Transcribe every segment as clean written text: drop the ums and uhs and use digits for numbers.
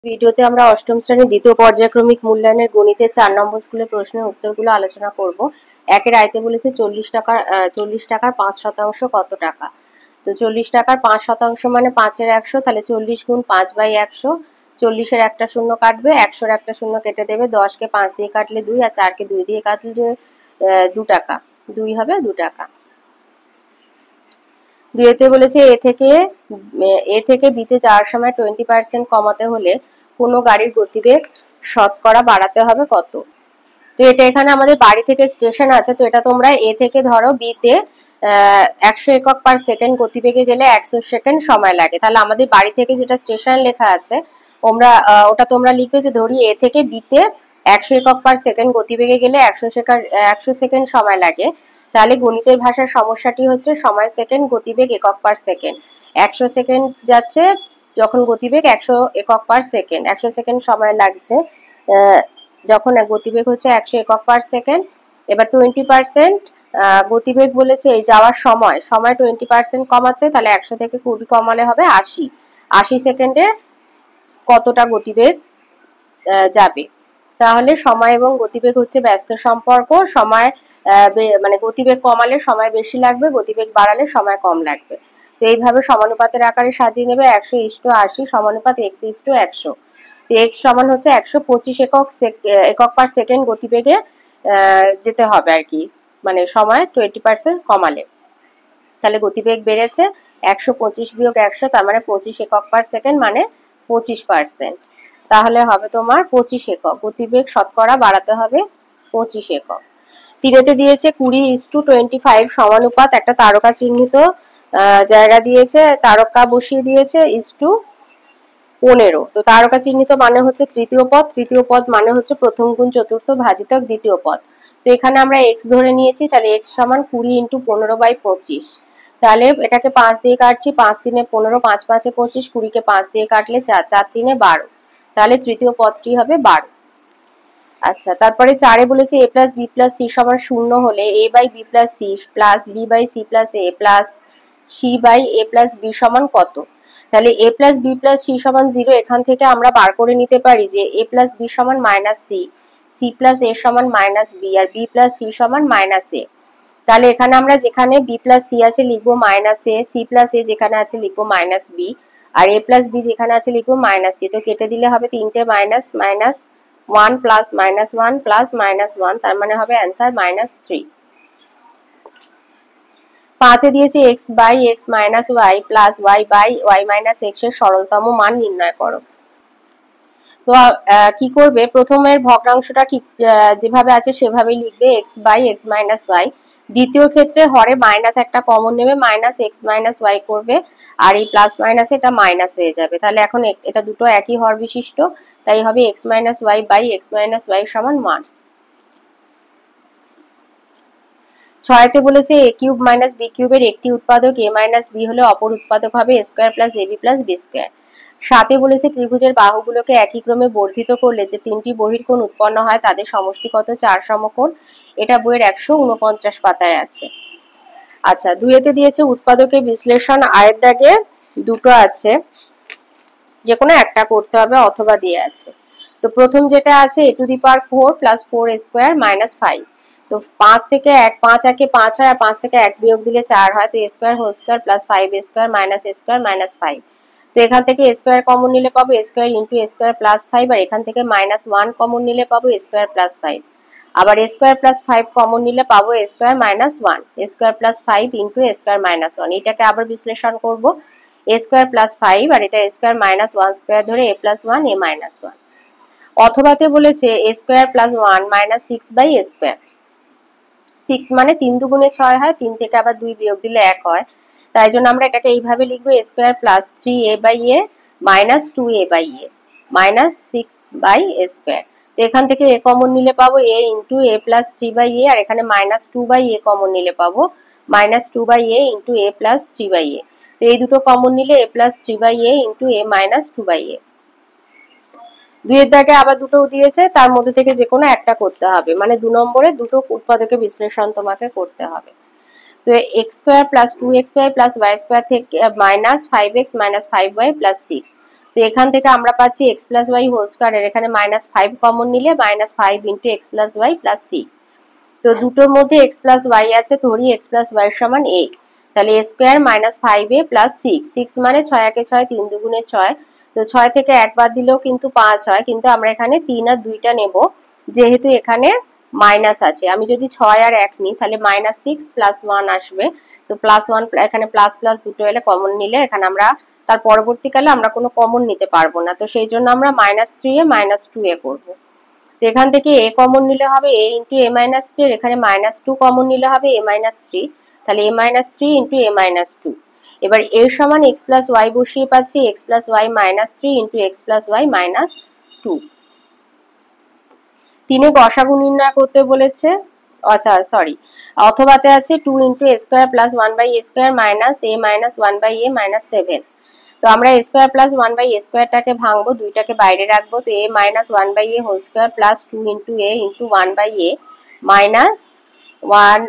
ভিডিওতে আমরা অষ্টম শ্রেণীর দ্বিতীয় পর্যায়ক্রমিক মূল্যায়নের গণিতের 4 নম্বর স্কুলের প্রশ্নের উত্তরগুলো আলোচনা করব। একের আয়তে বলেছে 40 টাকার 5% কত টাকা। তো 40 টাকার 5% মানে 5-এর 100, তাহলে 40 গুণ 5/100। 40-এর একটা শূন্য কাটবে, 100-এর একটা শূন্য কেটে দেবে, 10-কে 5 দিয়ে কাটলে 2 আর 4-কে 2 দিয়ে কাটলে 2 টাকা, 2 হবে 2 টাকা। দুইতে বলেছে এ থেকে বিতে যাওয়ার সময় 20% কমাতে হলে কোনো গাড়ির গতিবেগ শতকরা বাড়াতে হবে কত। তো এটা এখানে আমাদের বাড়ি থেকে স্টেশন আছে, তো এটা তোমরা এ থেকে ধরো বিতে 100 একক পার সেকেন্ড গতিবেগে গেলে 100 সেকেন্ড সময় লাগে। তাহলে আমাদের বাড়ি থেকে যেটা স্টেশন লেখা আছে ওটা তোমরা লিখবে যে ধরি এ থেকে বিতে 100 একক পার সেকেন্ড গতিবেগে গেলে 100 সেকেন্ড সময় লাগে। তাহলে গণিতের ভাষার সমস্যাটি হচ্ছে সময় সেকেন্ড, গতিবেগ একক পার সেকেন্ড। 100 সেকেন্ড যাচ্ছে যখন গতিবেগ 100 একক পার সেকেন্ড, 100 সেকেন্ড সময় লাগছে যখন গতিবেগ হচ্ছে 100 একক পার সেকেন্ড। এবার 20% গতিবেগ বলেছে এই যাওয়ার সময় 20% কমাচ্ছে, তাহলে 100 থেকে 20 কমালে হবে 80 সেকেন্ডে কতটা গতিবেগ যাবে। তাহলে সময় এবং গতিবেগ হচ্ছে ব্যস্ত সম্পর্ক। সময় মানে গতিবেগ কমালে সময় বেশি লাগবে, গতিবেগ বাড়ালে সময় কম লাগবে। তো এইভাবে সমানুপাতের আকারে সাজিয়ে নেবে। 100:80 সমানুপাত x:100। x সমান হচ্ছে 125 একক পার সেকেন্ড গতিবেগে যেতে হবে আর কি, মানে সময় 20% কমালে। তাহলে গতিবেগ বেড়েছে 125 বিয়োগ 100, তার মানে 25 একক পার সেকেন্ড, মানে 25%। তাহলে হবে তোমার 25 একক। গতিবেগ শতকরা বাড়াতে হবে 25 একক। তিনেতে দিয়েছে 20:25 সমানুপাত একটা তারকা চিহ্নিত জায়গা দিয়েছে, তারকা বসিয়ে দিয়েছে /15। তো তারকা চিহ্নিত মানে হচ্ছে তৃতীয় পদ, তৃতীয় পদ মানে হচ্ছে প্রথম গুণ চতুর্থ ভাজিতক দ্বিতীয় পদ। তো এখানে আমরা x ধরে নিয়েছি, তাহলে x সমান 20 × 15/25। তাহলে এটাকে 5 দিয়ে কাটছি, 5 × 3 = 15, 5 × 5 = 25, 20-কে 5 দিয়ে কাটলে 4, 4 × 3 = 12। তাহলে তৃতীয় পদটি হবে 12। আচ্ছা, তারপরে 4-এ বলেছে a + b + c = 0 হলে a/b + c + b/c + a + c/a + b সমান কত। তাহলে a + b + c = 0। এখান থেকে আমরা বার করে নিতে পারি যে a + b = -c, c + a = -b R b + c = -a। তাহলে এখানে আমরা যেখানে b + c আছে লিখবো -a, c + a যেখানে আছে লিখবো -b আর a + b যেখানে আছে লিখবো -c। তো কেটে দিলে হবে 3টে মাইনাস, -1 + -1 + -1, তার মানে হবে অ্যান্সার -3। 5-এ দিয়েছে x/x - y + y/y - x এর সরলতম মান নির্ণয় করো। তো কি করবে, প্রথমের ভগ্নাংশটা ঠিক যেভাবে আছে সেভাবেই লিখবে x/x - y। দ্বিতীয় ক্ষেত্রে হরে মাইনাস একটা কমন নেবে, -x - y করবে, আর এই প্লাস মাইনাসে এটা মাইনাস হয়ে যাবে। তাহলে এখন এটা দুটো একই হর বিশিষ্ট, তাই হবে x - y/x - y সমান 1। 6-তে বলেছে a³ - b³ এর একটি উৎপাদক a - b হলে অপর উৎপাদক হবে a² + ab + b²। 7-এ বলেছে ত্রিভুজের বাহুগুলোকে একই ক্রমে বর্ধিত করলে যে তিনটি বহির্কোণ উৎপন্ন হয় তাদের সমষ্টি কত। 4 সমকোণ। এটা বইয়ের 149 পাতায় আছে। আচ্ছা, 2-এতে দিয়েছে উৎপাদকের বিশ্লেষণ, আয়ের দাগে দুটো আছে, যে কোনো একটা করতে হবে অথবা দিয়ে আছে। তো প্রথম যেটা আছে a⁴ + 4a² - 5। তো 5 থেকে 5 একে 5 হয়, আর 5 থেকে 1 বিয়োগ দিলে 4 হয়। তো a² হোল² + 5a² - a² - 5। তো এখান থেকে a² কমন নিলে পাবো a² × a² + 5, আর এখান থেকে -1 কমন নিলে পাবো a² + 5। আবার a² + 5 কমন নিলে পাবো a² - 1, a² + 5 × a² - 1। এটাকে আবার বিশ্লেষণ করব, a² + 5 আর এটা a² - 1² ধরে a + 1 a - 1। অথবাতে বলেছে a² + 1 - 6/a²। 6 মানে 3 × 2 = 6 হয়, 3 থেকে আবার 2 বিয়োগ দিলে 1 হয়। তাই জন্য আমরা এটাকে এইভাবে লিখবো a² + 3a/a - 2a/a -6/a²। তো এখান থেকে a কমন নিলে পাবো a × a + 3/a, আর এখানে -2/a কমন নিলে পাবো -2/a × a + 3/a। তো এই দুটো কমন নিলে a + 3/a × a - 2/a। 2-এর দাগে আবার দুটো দিয়েছে, তার মধ্যে থেকে যে কোনো একটা করতে হবে, মানে 2 নম্বরে দুটো উৎপাদকের বিশ্লেষণ তোমাকে করতে হবে। তো x² + 2xy + y² থেকে -5x - 5y + 6। তো এখান থেকে আমরা পাচ্ছি x plus y whole square, এর এখানে -5 কমন নিলে -5 into x plus y plus 6। তো দুটোর মধ্যে x প্লাস ওয়াই আছে, ধরি x প্লাস ওয়াই সমান a, তাহলে a স্কয়ার -5a প্লাস 6, 6 মানে 6 একে 6, 3 দুগুণে 6, তো 6 থেকে 1 বাদ দিলেও কিন্তু 5 হয়, কিন্তু আমরা এখানে 3 আর 2টা নেব যেহেতু এখানে মাইনাস আছে। আমি যদি 6 আর 1 নিই তাহলে -6 প্লাস 1 আসবে, তো প্লাস 1 এখানে প্লাস প্লাস দুটো এলে কমন নিলে এখানে আমরা তার পরবর্তীকালে আমরা কোনো কমন নিতে পারবো না, তো সেই জন্য আমরা -3a -2a করব। তো এখান থেকে a কমন নিলে হবে a ইন্টু a মাইনাস 3, এর এখানে -2 কমন নিলে হবে a মাইনাস 3, তাহলে a minus 3 into a minus 2। এবার a সমান x প্লাস ওয়াই বসিয়ে পাচ্ছি x plus y minus 3 into x plus y minus 2। তিনে গসাগু নির্ণয় করতে বলেছে, আচ্ছা সরি, অথবাতে আছে 2 into a square plus 1 by a square minus a minus 1 by a minus 7। তো আমরা a square plus 1 by a স্কয়ারটাকে ভাঙবো, দুইটাকে বাইরে রাখবো, তো a minus 1 by a whole square plus 2 into a into 1 by a minus 1,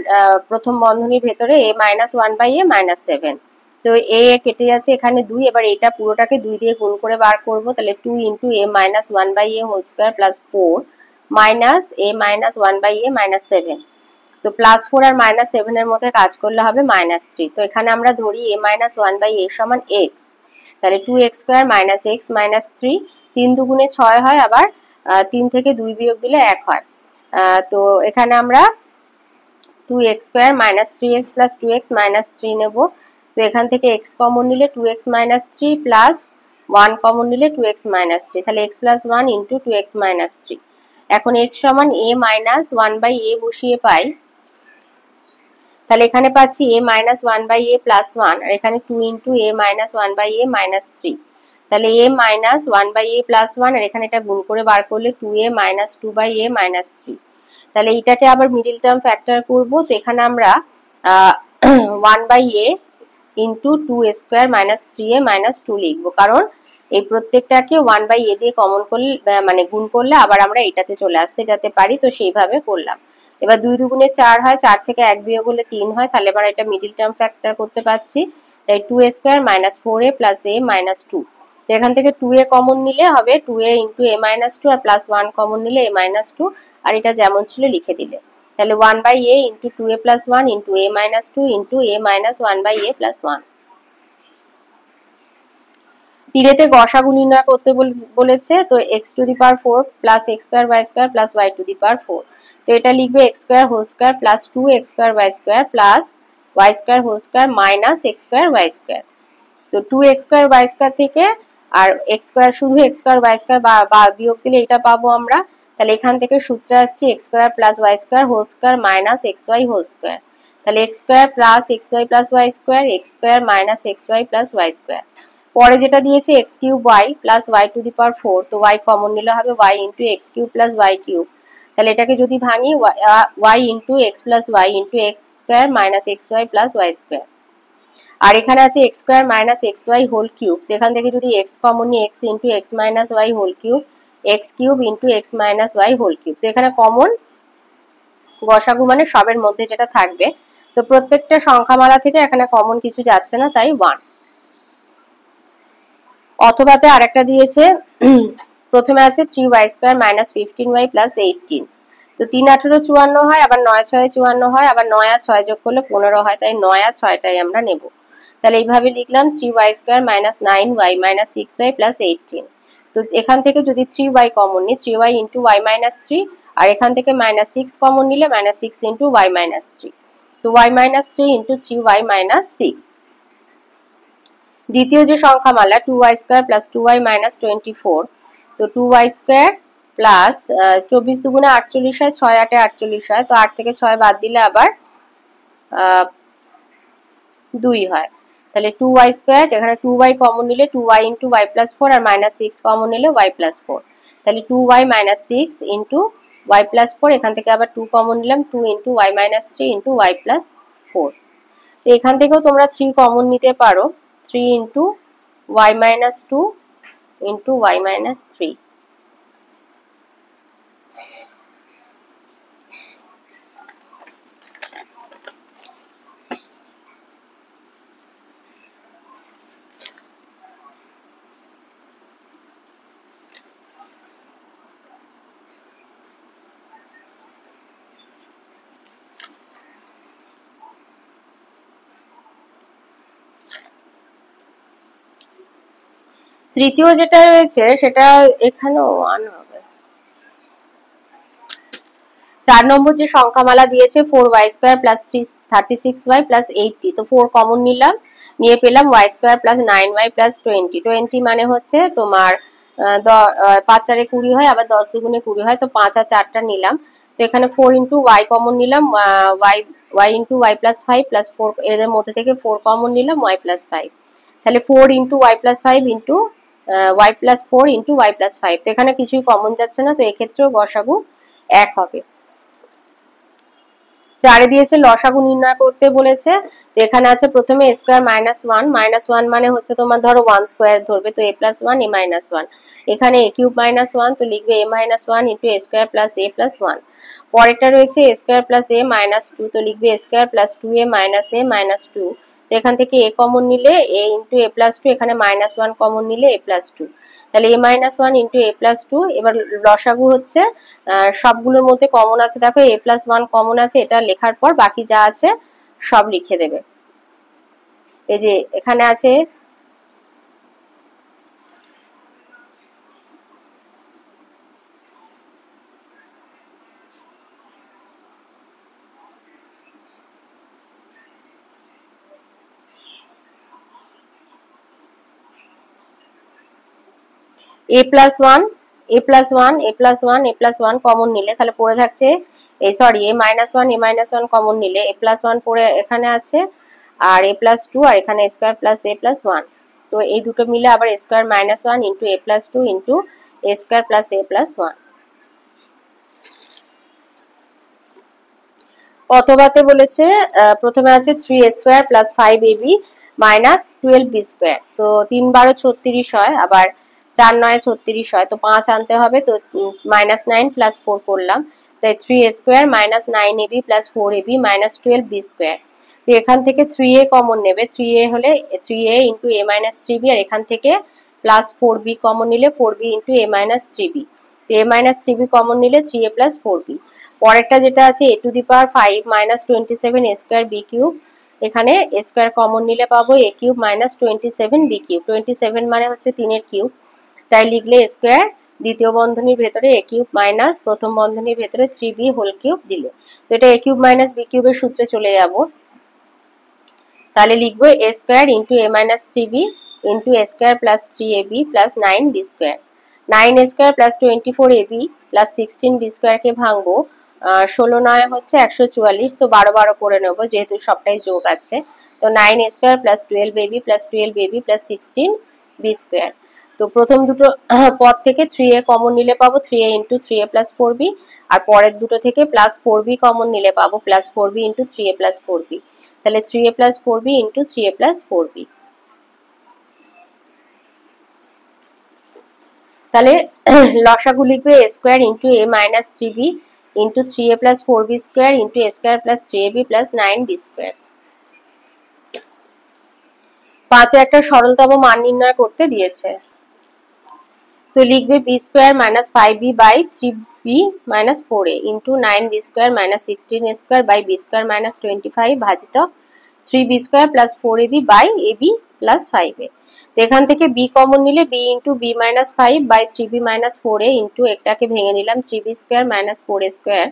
প্রথম বন্ধনীর ভেতরে a minus 1 by a minus 7। তো a কেটে যাচ্ছে এখানে 2, এবার এটা পুরোটাকে 2 দিয়ে গুণ করে বার করব, তাহলে 2 into a minus 1 by a whole square plus 4 minus a minus 1 by a minus 7। তো প্লাস 4 আর মাইনাস 7 এর মধ্যে কাজ করলে হবে -3। তো এখানে আমরা ধরি a মাইনাস 1 বাই a সমান x, তাহলে 2x square minus x minus 3, 3 দুগুণে 6 হয়, আবার 3 থেকে 2 বিয়োগ দিলে 1 হয়। তো এখানে আমরা 2x square minus 3x plus 2x minus 3 নেব, তো এখান থেকে x কমন নিলে 2x মাইনাস 3 প্লাস 1 কমন নিলে 2x মাইনাস 3, তাহলে x plus 1 into 2x minus 3। এখন x সমান a মাইনাস 1 বাই a বসিয়ে পাই, তাহলে এখানে পাচ্ছি a minus 1 by a plus 1, আর এখানে 2 into a minus 1 by a minus 3, তাহলে a minus 1 by a plus 1, আর এখানে এটা গুণ করে বার করলে 2a minus 2 by a minus 3। তাহলে এটাকে আবার মিডিল টার্ম ফ্যাক্টর করব, তো এখানে আমরা 1 by a into 2a square minus 3a minus 2 লিখবো, কারণ এই প্রত্যেকটাকে 1 বাই a দিয়ে কমন করলে মানে গুণ করলে আবার আমরা এটাতে চলে আসতে যেতে পারি, তো সেইভাবে করলাম। এবার 2 দুগুণে 4 হয়, 4 থেকে 1 বিয়োগ হলে 3 হয়, তাহলে এবার এটা মিডিল টার্ম ফ্যাক্টর করতে পারছি, তাই 2a square minus 4a plus a minus 2। তো এখান থেকে 2a কমন নিলে হবে 2a ইন্টু a মাইনাস 2, আর প্লাস 1 কমন নিলে a মাইনাস 2, আর এটা যেমন ছিল লিখে দিলে, তাহলে 1 by a into 2a plus 1 into a minus 2 into a minus 1 by a plus 1। তিরেতে গসাগু নির্ণয় করতে বলেছে, তো x to the power 4 plus x square y square plus y to the power 4। তো এটা লিখবে x square whole square plus 2x square y square plus y square whole square minus x square y square. তো 2x square y square থেকে আর x square, শুধু x square y square বা বিয়োগ দিলে এটা পাবো আমরা, তাহলে এখান থেকে সূত্রে আসছে x square plus y square whole square minus xy whole square, তাহলে x square plus xy plus y square, x square minus xy plus y square. পরে যেটা দিয়েছে x cube y plus y to the power 4, তো y common নিলে হবে y into x cube plus y cube, তাহলে এটাকে যদি ভাঙি y into x plus y into x square minus xy plus y square. আর এখানে আছে x square minus xy whole cube, তো এখান থেকে যদি x কমন নিই x into x minus y whole cube, x cube into x minus y whole cube. তো এখানে common গসাগু মানে সবের মধ্যে যেটা থাকবে, তো প্রত্যেকটা সংখ্যামালা থেকে এখানে কমন কিছু যাচ্ছে না, তাই 1। অথবাতে আরেকটা দিয়েছে, প্রথমে আছে 3y square minus 15y plus 18। তো 3 18 54 হয়, আবার 9 6 54 হয়, আবার 9 আর 6 যোগ করলে 15 হয়, তাই 9 আর 6টাই আমরা নেব। তাহলে এইভাবে লিখলাম 3y square minus 9y minus 6y plus 18। তো এখান থেকে যদি 3y কমন নিই 3y ইন্টু y মাইনাস 3, আর এখান থেকে মাইনাস 6 কমন নিলে মাইনাস 6 ইন্টু y মাইনাস 3, তো y minus 3 into 3y minus 6। দ্বিতীয় যে সংখ্যামালা 2y square plus 2y minus 24, তো 2y স্কয়ার প্লাস 24 দুগুণে 48 হয়, 6 8 এ 48 হয়, তো 8 থেকে 6 বাদ দিলে আবার 2 হয়, তাহলে 2y স্কয়ার, এখানে 2y কমন নিলে 2y ইন্টু y প্লাস 4, আর মাইনাস 6 কমন নিলে y প্লাস 4, তাহলে 2y minus 6 into y plus 4, এখান থেকে আবার 2 কমন নিলাম, 2 into y minus 3 into y plus 4। তো এখান থেকেও তোমরা 3 কমন নিতে পারো, 3 into y minus 2 into y minus 3। তৃতীয় যেটা রয়েছে সেটা এখানেও 1 হবে। 4 নম্বর যে সংখ্যামালা দিয়েছে 4y² + 36y + 80, তো 4 কমন নিলাম, নিয়ে পেলাম y² + 9y + 20। 20 মানে হচ্ছে তোমার 5 4 20 হয়, আবার 10 2 20 হয়, তো 5 আর 4টা নিলাম। তো এখানে 4 * y কমন নিলাম, y * y + 5 + 4, এর মধ্যে থেকে 4 কমন নিলাম, y + 5। তাহলে 4 * y + 5 y + 4 * y + 5। তো এখানে কিছুই কমন যাচ্ছে না, তো এক্ষেত্রেও গসাগু 1 হবে। 4 দিয়েছে লসাগু নির্ণয় করতে বলেছে। তো এখানে আছে প্রথমে a² - 1, -1 মানে হচ্ছে তোমার ধরো 1² ধরবে, তো a + 1 a - 1। এখানে a³ - 1, তো লিখবে a - 1 * a² + a + 1। পরেরটা রয়েছে a² + a - 2, তো লিখবে a² + 2a - a - 2। তো এখান থেকে a কমন নিলে a * a + 2, এখানে -1 কমন নিলে a + 2। তাহলে a - 1 * a + 2। এবার লসাগু হচ্ছে সবগুলোর মধ্যে কমন আছে, দেখো a + 1 কমন আছে, এটা লেখার পর বাকি যা আছে সব লিখে দেবে। এই যে এখানে আছে a + 1 a + 1 a + 1 a + 1 common নিলে তাহলে পড়ে থাকছে এই সরি a - 1 a - 1 কমন নিলে a + 1 পড়ে এখানে আছে, আর a + 2, আর এখানে a² + a + 1। তো এই দুটো মিলে আবার a² - 1 * a + 2 a² + a + 1। অথবাতে বলেছে প্রথমে আছে 3a² + 5ab - 12b²। তো 3 12 36 হয়, আবার 4 9 36 হয়, তো 5 আনতে হবে, তো -9 + 4 করলাম, তাই 3a² - 9ab + 4ab - 12b²। তো এখান থেকে 3a কমন নেবে, 3a হলে 3a * a - 3b, আর এখান থেকে +4b কমন নিলে 4b * a - 3b। তো a - 3b কমন নিলে 3a + 4b। পরেরটা যেটা আছে a⁵ - 5 - 27 a²b³। এখানে a² কমন নিলে পাবো a³ - 27b³। 27 মানে হচ্ছে 3 এর কিউব, তাই লিখলে a², দ্বিতীয় বন্ধনীর ভেতরে a³ মাইনাস প্রথম বন্ধনীর ভেতরে 3b³ দিলে। তো এটা a³ - b³ এর সূত্রে চলে যাব, তাহলে লিখবো a² * a - 3b a² + 3ab + 9b²। 9a² + 24ab + 16b² কে ভাঙবো, 16 9 হচ্ছে 144, তো 12 12 করে নেব যেহেতু সবটাই যোগ আছে। তো 9a² + 12ab + 12ab + 16b²। তো প্রথম দুটো পদ থেকে 3a কমন নিলে পাবো 3a * 3a + 4b, আর পরের দুটো থেকে +4b কমন নিলে পাবো +4b * 3a + 4b। তাহলে 3a + 4b * 3a + 4b। তাহলে লসাগু লিখবে a² * a - 3b * 3a + 4b² * a² + 3ab + 9b²। 5 এ একটা সরলতম মান নির্ণয় করতে দিয়েছে, তো লিখবে b² - 5b / 3b - 4a * 9b² - 16a² / b² - 25 ভাজিতক 3b² + 4ab / ab + 5a। তো এখান থেকে b কমন নিলে b * b - 5 / 3b - 4a একটাকে ভেঙে নিলাম 3b² - 4a²,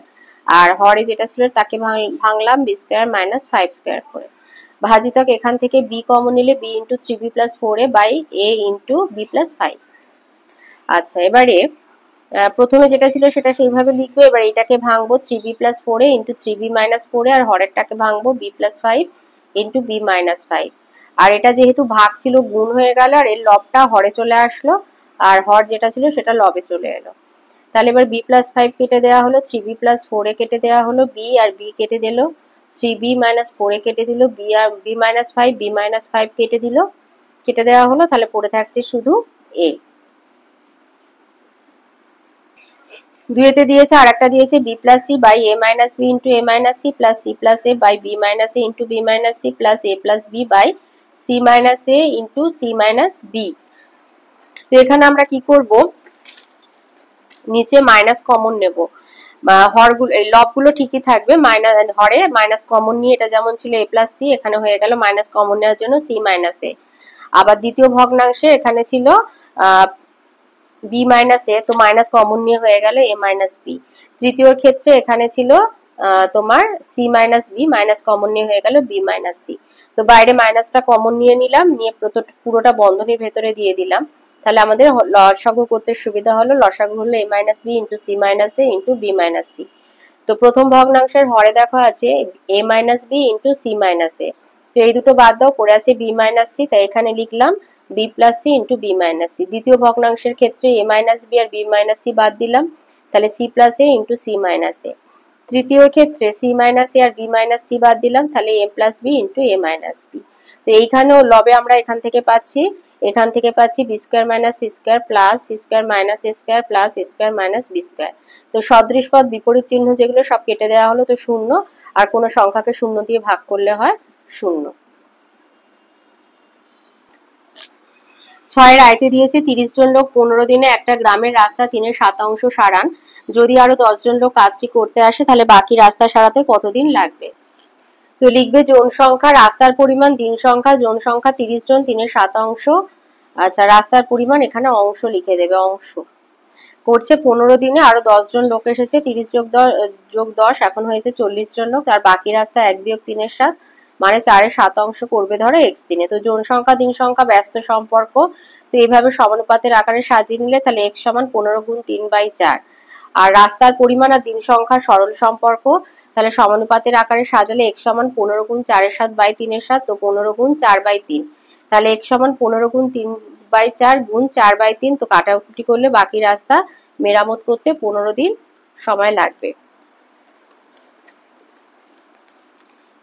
আর হরে যেটা ছিল তাকে ভাঙলাম b² - 5² করে, ভাজিতক এখান থেকে b কমন নিলে b * 3b + 4a / a * b + 5। আচ্ছা, এবারে প্রথমে যেটা ছিল সেটা সেইভাবে লিখবে, এবার এটাকে ভাঙবো 3b + 4a * 3b - 4a, আর হরেরটাকে ভাঙবো b + 5 * b - 5। আর এটা যেহেতু ভাগ ছিল গুণ হয়ে গেল, আর এর লবটা হরে চলে আসলো, আর হর যেটা ছিল সেটা লবে চলে এলো। তাহলে এবার b + 5 কেটে দেওয়া হলো, 3b + 4a কেটে দেওয়া হলো, b আর b কেটে দিল, 3b - 4a কেটে দিল, b আর b - 5 b - 5 কেটে দিল, কেটে দেওয়া হলো, তাহলে পড়ে থাকছে শুধু a। 2 তে দিয়েছে, আর একটা দিয়েছে b + c / a - b * a - c + c + a / b - a * c + a + b + c / c - a * c - b। তো এখানে আমরা কি করব, নিচে মাইনাস কমন নেব, হরগুলো এই লবগুলো ঠিকই থাকবে, হরে মাইনাস কমন নিয়ে এটা যেমন ছিল a + c, এখানে হয়ে গেল মাইনাস কমন নেওয়ার জন্য c - a। আবার দ্বিতীয় ভগ্নাংশে এখানে ছিল বি মাইনাস এ, তো মাইনাস কমন নিয়ে হয়ে গেল এ মাইনাস বি। তৃতীয় ক্ষেত্রে এখানে ছিল তোমার C minus B, minus common নিয়ে হয়ে গেল বি মাইনাস সি। তো বাইরে মাইনাসটা কমন নিয়ে নিলাম, নিয়ে পুরোটা বন্ধনীর ভেতরে দিয়ে দিলাম। তাহলে আমাদের লসাগু করতে সুবিধা হলো, লসাগু হলো A minus B into C minus A into B minus C. তো প্রথম ভগ্নাংশের হরে দেখো আছে A minus B into C minus A, তো এই দুটো বাদ দাও, পড়ে আছে বি মাইনাস সি, তাই এখানে লিখলাম B plus C into B minus C. দ্বিতীয় ভগ্নাংশের ক্ষেত্রে এ মাইনাস বি আর বি মাইনাস সি বাদ দিলাম, তাহলে C plus A into C minus A. তৃতীয় ক্ষেত্রে সি মাইনাস এ আর বি মাইনাস সি বাদ দিলাম, তাহলে A plus B into A minus B. তো এইখানেও লবে আমরা এখান থেকে পাচ্ছি B square minus C square plus C square minus A square plus A square minus B square. তো সদৃশ পদ বিপরীত চিহ্ন যেগুলো সব কেটে দেওয়া হলো, তো শূন্য, আর কোনো সংখ্যাকে শূন্য দিয়ে ভাগ করলে হয় শূন্য। 6 আয়তে দিয়েছে 30 জন লোক 15 দিনে একটা গ্রামের রাস্তা 3/7 সারান। যদি আরো 10 জন লোক কাজটি করতে আসে তাহলে বাকি রাস্তা সারাতে কতদিন লাগবে? তো লিখবে জন সংখ্যা, রাস্তার পরিমাণ, দিন সংখ্যা, জন সংখ্যা 30 জন, 3/7। আচ্ছা, রাস্তার পরিমাণ এখানে অংশ লিখে দেবে, অংশ করছে 15 দিনে, আরো 10 জন লোক এসেছে, 30 যোগ 10 এখন হয়েছে 40 জন লোক, আর বাকি রাস্তা 1 বিয়োগ 3/7 মানে 4/7 করবে ধরো এক্স দিনে। তো জন সংখ্যা দিন সংখ্যা ব্যস্ত সম্পর্ক, তো এইভাবে সমানুপাতের আকারে সাজিয়ে নিলে তাহলে x সমান 15 গুণ 3/4। আর রাস্তার পরিমাণ আর দিন সংখ্যা সরল সম্পর্ক, তাহলে সমানুপাতের আকারে সাজালে x সমান 15 গুণ 4/7/3/7, তো 15 গুণ 4/3, তাহলে x সমান 15 গুণ 3/4 গুণ 4/3, তো কাটাকুটি করলে বাকি রাস্তা মেরামত করতে 15 দিন সময় লাগবে।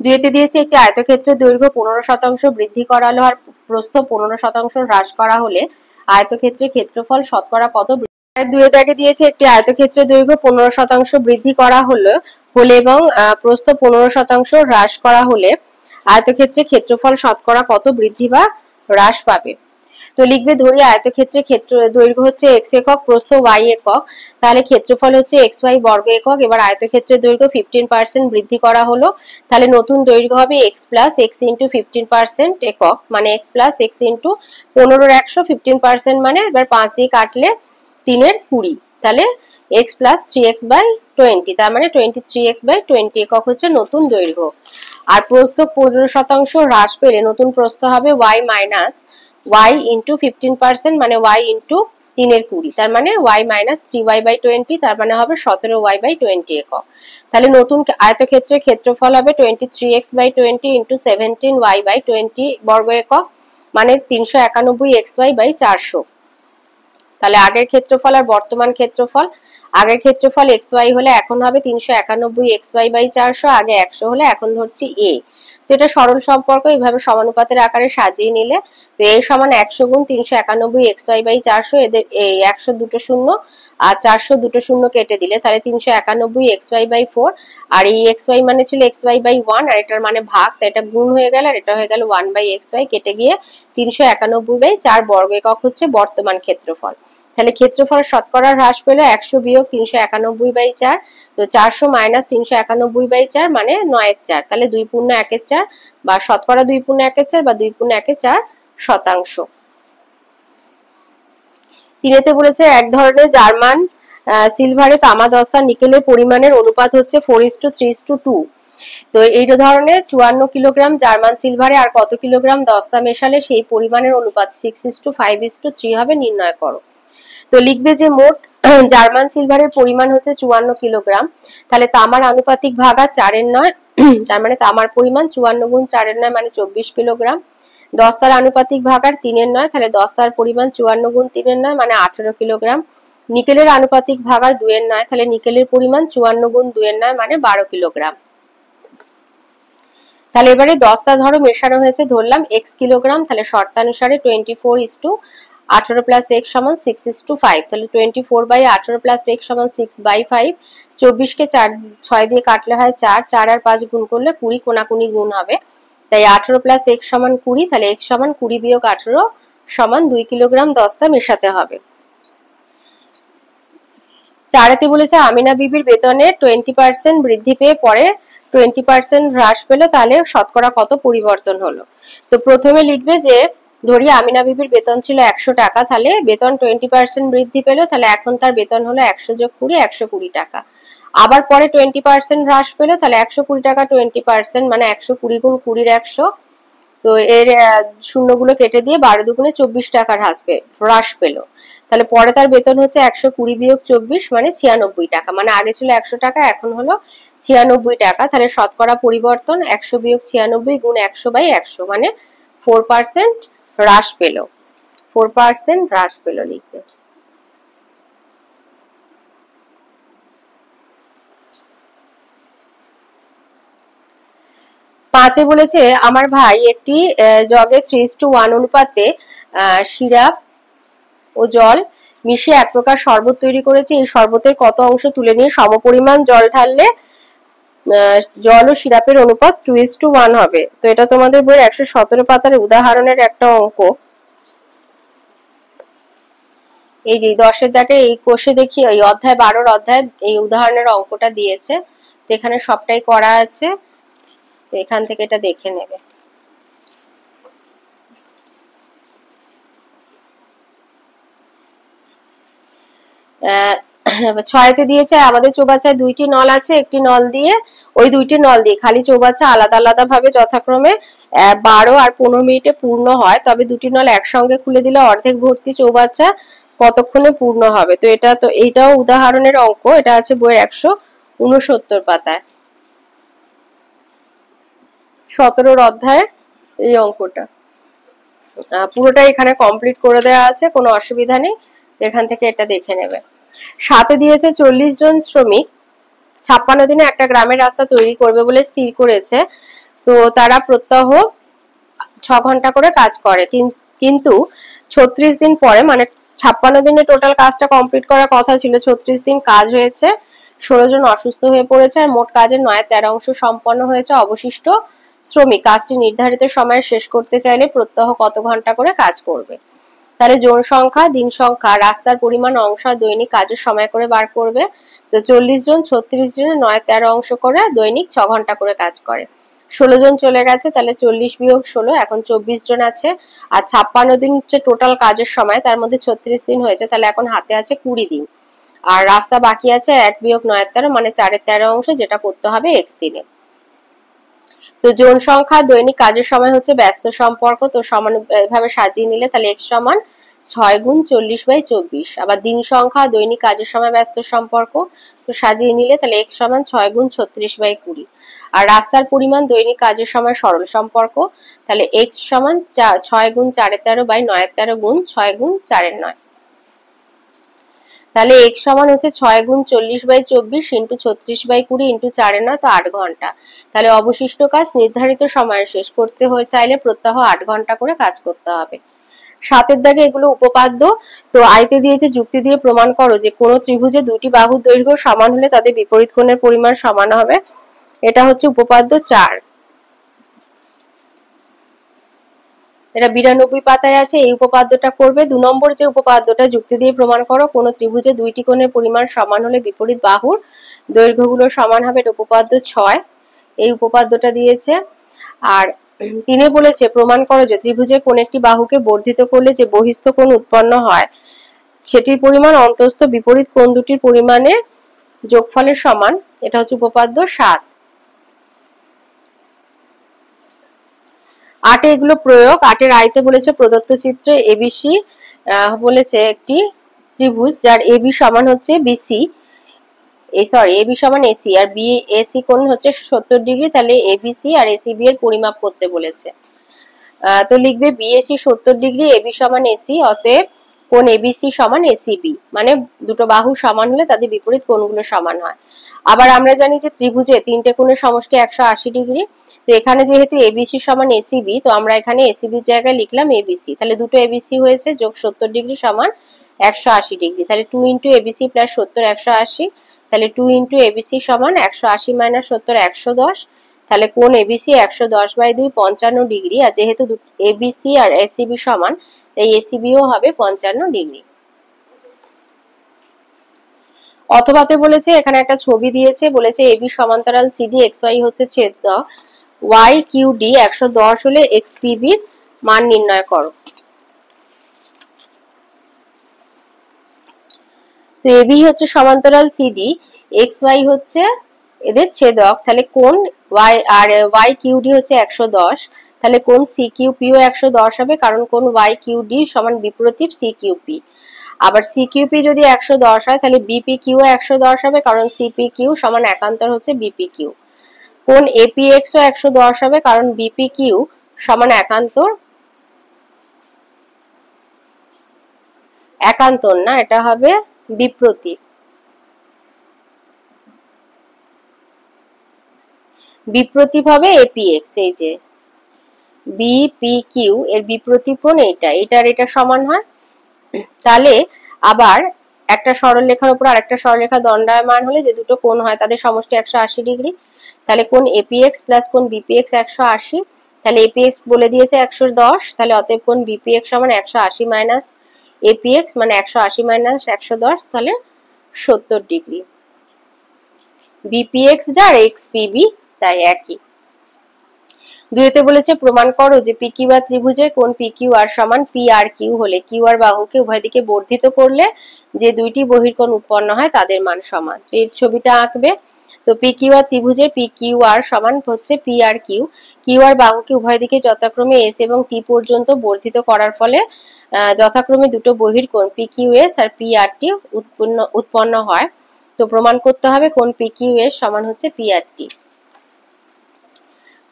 দুইতে দিয়েছে একটি আয়তক্ষেত্রের দৈর্ঘ্য 15% বৃদ্ধি করা হলো আর প্রস্থ 15% হ্রাস করা হলে আয়তক্ষেত্রের ক্ষেত্রফল শতকরা কত? দুইয়ের দাগে দিয়েছে একটি আয়তক্ষেত্রের দৈর্ঘ্য 15% বৃদ্ধি করা হলে এবং প্রস্থ 15% হ্রাস করা হলে আয়তক্ষেত্রের ক্ষেত্রফল শতকরা কত বৃদ্ধি বা হ্রাস পাবে? তো লিখবে ধরি আয়তক্ষেত্রের দৈর্ঘ্য হচ্ছে x একক, প্রস্থ y একক, তাহলে ক্ষেত্রফল হচ্ছে xy বর্গ একক। এবার আয়তক্ষেত্রের দৈর্ঘ্য 15% বৃদ্ধি করা হলো, তাহলে নতুন দৈর্ঘ্য হবে x প্লাস x ইন্টু 15% একক, মানে x প্লাস x ইন্টু 15 15% মানে এবার 5 দিয়ে কাটলে 3/20, তাহলে x প্লাস 3x/20, তার মানে 23x/20 একক হচ্ছে নতুন দৈর্ঘ্য। আর প্রস্থ 15% হ্রাস পেলে নতুন প্রস্থ হবে y মাইনাস y ইন্টু 15% মানে y ইন্টু 3/20, তার মানে y মাইনাস 3y/20, তার মানে হবে 17y/20 একক। তাহলে নতুন আয়তক্ষেত্রের ক্ষেত্রফল হবে 23x/20 ইন্টু 17y/20 বর্গ একক, মানে 391xy/400। তাহলে আগের ক্ষেত্রফল আর বর্তমান ক্ষেত্রফল, আগের ক্ষেত্রফল xy হলে এখন হবে 391xy/400, আগে 100 হলে এখন ধরছি a। তো এটা সরল সম্পর্ক, এইভাবে সমানুপাতের আকারে সাজিয়ে নিলে তো a সমান 100 গুণ 391xy/400, এদের এই 100 দুটো শূন্য আর 400 দুটো শূন্য কেটে দিলে তাহলে 391xy/4, আর এই xy মানে ছিল xy/1 আর এটার মানে ভাগ, তাই এটা গুণ হয়ে গেল আর এটা হয়ে গেল 1/xy, কেটে গিয়ে 391/4 বর্গ একক হচ্ছে বর্তমান ক্ষেত্রফল। তাহলে ক্ষেত্রফল শতকরা হ্রাস পেল 100 বিয়োগ 391/4, তো 400 মাইনাস 391/4 মানে 9/4, তাহলে 2/1/4 বা শতকরা 2/1/4 বা 2/1/4 তিনেতে বলেছে এক ধরনের জার্মান সিলভারে তামা দস্তা নিকেলের পরিমাণের অনুপাত হচ্ছে 4:3:2। তো এই ধরনের 54 কিলোগ্রাম জার্মান সিলভারে আর কত কিলোগ্রাম দস্তা মেশালে সেই পরিমাণের অনুপাত 6:5:3 হবে, নির্ণয় করো। তো লিখবে যে মোট জার্মান সিলভারের পরিমাণ হচ্ছে 54 কিলোগ্রাম, তাহলে তামার আনুপাতিক ভাগার 4/9, তার মানে তামার পরিমাণ 54 গুণ 4/9 মানে 24 কিলোগ্রাম। দস্তার আনুপাতিক ভাগার 3/9, তাহলে দস্তার পরিমাণ 54 গুণ 3/9 মানে 18 কিলোগ্রাম। নিকেলের আনুপাতিক ভাগার 2/9, তাহলে নিকেলের পরিমাণ 54 গুণ 2/9 মানে 12 কিলোগ্রাম। তাহলে এবারে দস্তা ধরো মেশানো হয়েছে ধরলাম x কিলোগ্রাম, তাহলে শর্তানুসারে 24:18 প্লাস x সমান 6:5, তাহলে 24/18 প্লাস x সমান 6/5। 24 কে 6 দিয়ে কাটলে হয় 4, 4 আর 5 গুণ করলে 20, কোনাকুনি গুণ হবে, তাই 18 প্লাস x সমান 20, তাহলে x সমান 20 বিয়োগ 18 সমান 2 কিলোগ্রাম দস্তা মেশাতে হবে। 4তে বলেছে আমিনা বিবির বেতনে 20% বৃদ্ধি পেয়ে পরে 20% হ্রাস পেল, তাহলে শতকরা কত পরিবর্তন হলো? তো প্রথমে লিখবে যে ধরি আমিনা বিবির বেতন ছিল 100 টাকা, তাহলে বেতন 20% বৃদ্ধি পেল, তাহলে এখন তার বেতন হলো 100 যোগ 20 120 টাকা। আবার পরে 20% হ্রাস পেল, তাহলে 120 টাকা 20% মানে 120 গুণ 20 100। তো এর শূন্যগুলো কেটে দিয়ে 12 দুগুণে 24 টাকা হ্রাস পেল। তাহলে পরে তার বেতন হচ্ছে 120 বিয়োগ 24 মানে 96 টাকা। মানে আগে ছিল 100 টাকা, এখন হলো 96 টাকা। তাহলে শতকরা পরিবর্তন 100 বিয়োগ 96 গুণ 100/100 মানে 4% হ্রাস পেল। 4% হ্রাস পেল লিখবে। পাঁচে বলেছে আমার ভাই একটি জগে 3:1 অনুপাতে সিরাপ ও জল মিশিয়ে এক প্রকার শরবত তৈরি করেছে। এই শরবতের কত অংশ তুলে নিয়ে সমপরিমাণ জল ঢাললে জল ও সিরাপের অনুপাত 2:1 হবে। তো এটা তোমাদের বইয়ের 117 পাতার উদাহরণের একটা অঙ্ক। এই যে 10-এর দাগে এই কোষে দেখি ওই অধ্যায় 12 অধ্যায় এই উদাহরণের অঙ্কটা দিয়েছে। তো এখানে সবটাই করা আছে, তো এখান থেকে এটা দেখে নেবে। ছয়তে দিয়েছে আমাদের চৌবাচ্চায় 2টি নল আছে, একটি নল দিয়ে ওই 2টি নল দিয়ে খালি চৌবাচ্চা আলাদা আলাদা ভাবে যথাক্রমে 12 আর 15 মিনিটে পূর্ণ হয়, তবে 2টি নল একসঙ্গে খুলে দিলে অর্ধেক ভর্তি চৌবাচ্চা কতক্ষণে পূর্ণ হবে। তো এইটাও উদাহরণের অঙ্ক, এটা আছে বইয়ের 169 পাতায় 17 অধ্যায় এই অঙ্কটা। পুরোটা এখানে কমপ্লিট করে দেওয়া আছে, কোনো অসুবিধা নেই, এখান থেকে এটা দেখে নেবে। 7-এ দিয়েছে 40 জন শ্রমিক 56 দিনে একটা গ্রামের রাস্তা তৈরি করবে বলে স্থির করেছে। তো তারা প্রত্যহ 6 ঘন্টা করে কাজ করে, কিন্তু 36 দিন পরে মানে 56 দিনে টোটাল কাজটা কমপ্লিট করার কথা ছিল, 36 দিন কাজ হয়েছে, 16 জন অসুস্থ হয়ে পড়েছে আর মোট কাজের 9/13 অংশ সম্পন্ন হয়েছে। অবশিষ্ট শ্রমিক কাজটি নির্ধারিত সময়ে শেষ করতে চাইলে প্রত্যহ কত ঘন্টা করে কাজ করবে। তাহলে জন সংখ্যা, দিন সংখ্যা, রাস্তার পরিমাণ, অংশ আর দৈনিক কাজের সময় করে বার করবে। তো 40 জন 36 জনে 9/13 অংশ করে দৈনিক 6 ঘন্টা করে কাজ করে। 16 জন চলে গেছে, তাহলে 40 বিয়োগ 16 এখন 24 জন আছে। আর 56 দিন হচ্ছে টোটাল কাজের সময়, তার মধ্যে 36 দিন হয়েছে, তাহলে এখন হাতে আছে 20 দিন। আর রাস্তা বাকি আছে 1 বিয়োগ 9/13 মানে 4/13 অংশ, যেটা করতে হবে x দিনে। তো জন সংখ্যা, দৈনিক কাজের সময় হচ্ছে ব্যস্ত সম্পর্ক, তো সমান এভাবে সাজিয়ে নিলে তাহলে x সমান 6 গুণ 40/24। আবার দিন সংখ্যা, দৈনিক কাজের সময় ব্যস্ত সম্পর্ক, তো সাজিয়ে নিলে তাহলে x সমান 6 গুণ 36/20। আর রাস্তার পরিমাণ, দৈনিক কাজের সময় সরল সম্পর্ক, তাহলে x সমান 6 গুণ 4/13/9/13 গুণ 6 গুণ 4/9। তাহলে x সমান হচ্ছে 6 গুণ 40/24 ইন্টু 36/20 ইন্টু 4/9, তো 8 ঘন্টা। তাহলে অবশিষ্ট কাজ নির্ধারিত সময়ে শেষ করতে হয়ে চাইলে প্রত্যহ 8 ঘন্টা করে কাজ করতে হবে। 7-এর দাগে এগুলো উপপাদ্য। তো আইতে দিয়েছে যুক্তি দিয়ে প্রমাণ করো যে কোন ত্রিভুজে দুটি বাহুর দৈর্ঘ্য সমান হলে তাদের বিপরীত কোণের পরিমাণ সমান হবে। এটা হচ্ছে উপপাদ্য 4, এটা 92 পাতায় আছে। এই উপপাদ্যটা করবে। 2 নম্বর যে উপপাদ্যটা, যুক্তি দিয়ে প্রমাণ করো কোন ত্রিভুজে দুইটি কোণের পরিমাণ সমান হলে বিপরীত বাহুর দৈর্ঘ্যগুলো সমান হবে, এটা উপপাদ্য 6, এই উপপাদ্যটা দিয়েছে। আর 3-এ বলেছে প্রমাণ করো যে ত্রিভুজের কোন একটি বাহুকে বর্ধিত করলে যে বহিস্থ কোণ উৎপন্ন হয় সেটির পরিমাণ অন্তঃস্থ বিপরীত কোণ দুটির পরিমাণের যোগফলের সমান, এটা হচ্ছে উপপাদ্য 7। 8-এ এগুলো প্রয়োগ। 8-এর আইতে বলেছে প্রদত্ত চিত্রে এবিসি বলেছে একটি ত্রিভুজ যার এবি সমান হচ্ছে বিসি, এবি সমান এসি আর বি এসি কোণ হচ্ছে 70 ডিগ্রি, তাহলে এবিসি আর এসিবি এর পরিমাপ করতে বলেছে। তো লিখবে বিএসি 70 ডিগ্রি, এবি সমান এসি, অতএব কোণ এবিসি সমান এসিবি, মানে দুটো বাহু সমান হলে তাদের বিপরীত কোণগুলো সমান হয়। আবার আমরা জানি যে ত্রিভুজে তিনটে কোণের সমষ্টি 180 ডিগ্রি। তো এখানে যেহেতু এবিসি সমান এসিবি, তো আমরা এখানে এসিবির জায়গায় লিখলাম এবিসি, তাহলে দুটো এবিসি হয়েছে, যোগ 70 ডিগ্রি সমান 180 ডিগ্রি, তাহলে 2 ইন্টু এবিসি প্লাস 70 180, তাহলে 2 ইন্টু এবিসি সমান 180 মাইনাস 70 110, তাহলে কোণ এবিসি 110/2 55 ডিগ্রি। আর যেহেতু এবিসি আর এসিবি সমান, তাই এসিবিও হবে 55 ডিগ্রি। অথবাতে বলেছে এখানে একটা ছবি দিয়েছে, বলেছে এবি সমান্তরাল সিডি, এক্সওয়াই হচ্ছে ছেদক, ওয়াই কিউ ডি 110 হলে এক্সপিবি মান নির্ণয় করো। তো এবি হচ্ছে সমান্তরাল সিডি, এক্স ওয়াই হচ্ছে এদের ছেদক, তাহলে কোণ ওয়াই আর ওয়াই কিউডি হচ্ছে 110, তাহলে কোণ সি কিউ পিও 110 হবে, কারণ কোণ ওয়াই কিউডি সমান বিপ্রতীপ সি কিউ পি। আবার সি কিউ পি যদি 110 হয় তাহলে বিপি কিউ 110 হবে, কারণ সিপি কিউ সমান একান্তর হচ্ছে বিপি কিউ। কোণ এপি এক্স ও 110 হবে, কারণ বিপি কিউ সমান একান্তর, একান্তর না, এটা হবে বিপ্রতীপ। বিপ্রতীপ হবে এপিএক্স, এই যে বিপি কিউ এর বিপ্রতীপ কোণ এইটা, এটার এটা সমান হয়। তাহলে আবার একটা সরলরেখার উপর আরেকটা সরলরেখা দণ্ডায়মান হলে যে দুটো কোণ হয় তাদের সমষ্টি 180 ডিগ্রি। তাহলে কোণ এপিএক্স প্লাস কোণ বিপিএক্স 180, তাহলে এপিএক্স বলে দিয়েছে 110, তাহলে অতএব কোণ বিপিএক্স সমান 180 মাইনাস এপিএক্স মানে 180 মাইনাস 110, তাহলে 70 ডিগ্রি। বিপিএক্স যার এক্সপিবি তাই একই। দুইতে বলেছে প্রমাণ করো যে পিকিউ আর ত্রিভুজের কোণ পিকিউ আর সমান পি আর কিউ হলে কিউ আর বাহুকে উভয় দিকে বর্ধিত করলে যে দুইটি বহির্কোণ উৎপন্ন হয় তাদের মান সমান। এর ছবিটা আঁকবে। তো পিকিউ আর ত্রিভুজের পিকিউ আর সমান হচ্ছে P R Q, Q R বাহুকে উভয় দিকে যথাক্রমে এস এবং টি পর্যন্ত বর্ধিত করার ফলে যথাক্রমে দুটো বহির্কোণ পিকিউ এস আর পি আর টি উৎপন্ন হয়। তো প্রমাণ করতে হবে কোণ পিকিউ এস সমান হচ্ছে পি আর টি।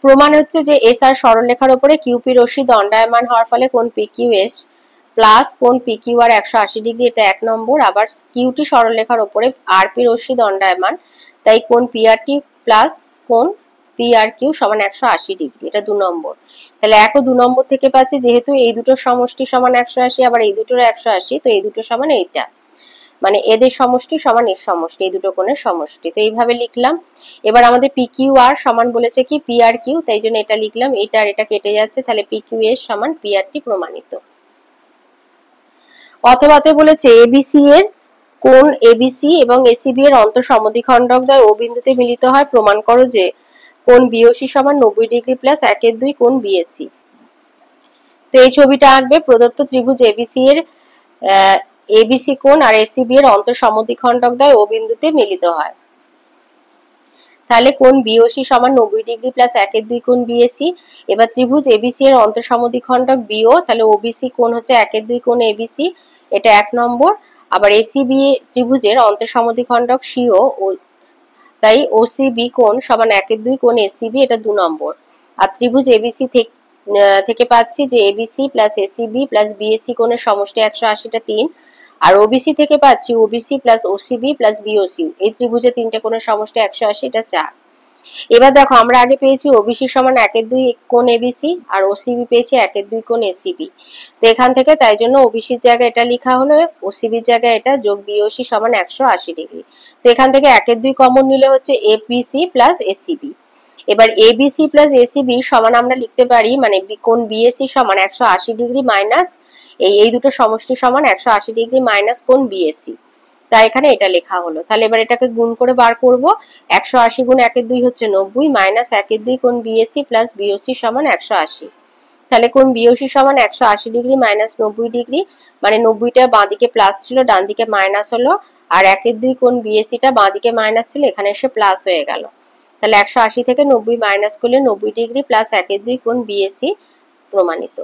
প্রমাণ হচ্ছে যে এস আর সরলরেখার উপরে কিউপি রশ্মি দণ্ডায়মান হওয়ার ফলে কোণ পিকিউ এস প্লাস কোণ পিকিউ আর 180 ডিগ্রি, এটা 1 নম্বর। আবার কিউটি সরলরেখার উপরে আরপি রশ্মি দণ্ডায়মান, তাই কোণ পিআরটি প্লাস কোণ পিআর কিউ সমান 180 ডিগ্রি, এটা 2 নম্বর। তাহলে 1 ও 2 নম্বর থেকে পাচ্ছি যেহেতু এই দুটোর সমষ্টি সমান 180, আবার এই দুটোর 180, তো এই দুটো সমান এইটা, মানে এদের সমষ্টি সমান এর সমষ্টি, এই দুটো কোণের সমষ্টি। তো এইভাবে লিখলাম। এবার আমাদের পিকিউ আর সমান বলেছে কি পি আর কিউ, তাই জন্য এটা লিখলাম, এটা আর এটা কেটে যাচ্ছে, তাহলে পিকিউ এস সমান পি আর টি প্রমাণিত। অথবাতে বলেছে এবিসি এর কোণ এবিসি এবং এসিবি এর অন্তঃসমদ্বিখণ্ডক দ্বয় ও বিন্দুতে মিলিত হয়, প্রমাণ করো যে কোণ বিওসি সমান 90 ডিগ্রি প্লাস 1/2 কোণ বিএসি। তো এই ছবিটা আঁকবে। প্রদত্ত ত্রিভুজ এবিসি এর এবিসি কোণ আর এসিবি এর অন্তঃসমদ্বিখণ্ডক দ্বয় ও বিন্দুতে মিলিত হয়, তাহলে কোণ বিওসি সমান 90 ডিগ্রি প্লাস 1/2 কোণ বিএসি। এবার ত্রিভুজ এবিসি এর অন্তঃসমদ্বিখণ্ডক বিও, তাহলে ওবিসি কোণ হচ্ছে 1/2 কোণ এবিসি, এটা 1 নম্বর। আবার এসিবি ত্রিভুজের অন্তঃসমদ্বিখণ্ডক সিও, তাই ওসিবি কোণ সমান 1/2 কোণ এসিবি, এটা 2 নম্বর। আর ত্রিভুজ এবিসি থেকে পাচ্ছি যে ABC plus ACB plus BAC কোণের সমষ্টি 180টা 3, আর ওবিসি থেকে পাচ্ছি OBC plus OCB plus BOC, এই ত্রিভুজে তিনটে কোণের সমষ্টি 180, এটা 4। এবার দেখো আমরা আগে পেয়েছি ওবিসি সমান 1/2 কোণ এবিসি আর ওসিবি পেয়েছি 1/2 কোণ এসিবি। তো এখান থেকে তাই জন্য ওবিসির জায়গায় এটা লেখা হলো, ওসিবির জায়গায় এটা, যোগ বিওসি সমান 180 ডিগ্রি। তো এখান থেকে 1/2 কমন নিলে হচ্ছে এবিসি প্লাস এসিবি। এবার এবিসি প্লাস এসিবি সমান আমরা লিখতে পারি, মানে কোণ বিএসি সমান 180 ডিগ্রি মাইনাস এই দুটো সমষ্টি সমান 180 ডিগ্রি মাইনাস কোণ বিএসি, তাই এখানে এটা লেখা হলো। তাহলে এবার এটাকে গুণ করে বার করব। 180 গুণ 1/2 হচ্ছে 90 মাইনাস 1/2 কোণ বিএসি প্লাস বিওসি সমান 180, তাহলে কোণ বিওসি সমান 180 ডিগ্রি মাইনাস 90 ডিগ্রি, মানে 90টা বাঁ দিকে প্লাস ছিল ডান দিকে মাইনাস হলো, আর 1/2 কোণ বিএসিটা বাঁ দিকে মাইনাস ছিল এখানে এসে প্লাস হয়ে গেল। তাহলে 180 থেকে 90 মাইনাস করলে 90 ডিগ্রি প্লাস 1/2 কোণ বিএসি প্রমাণিত।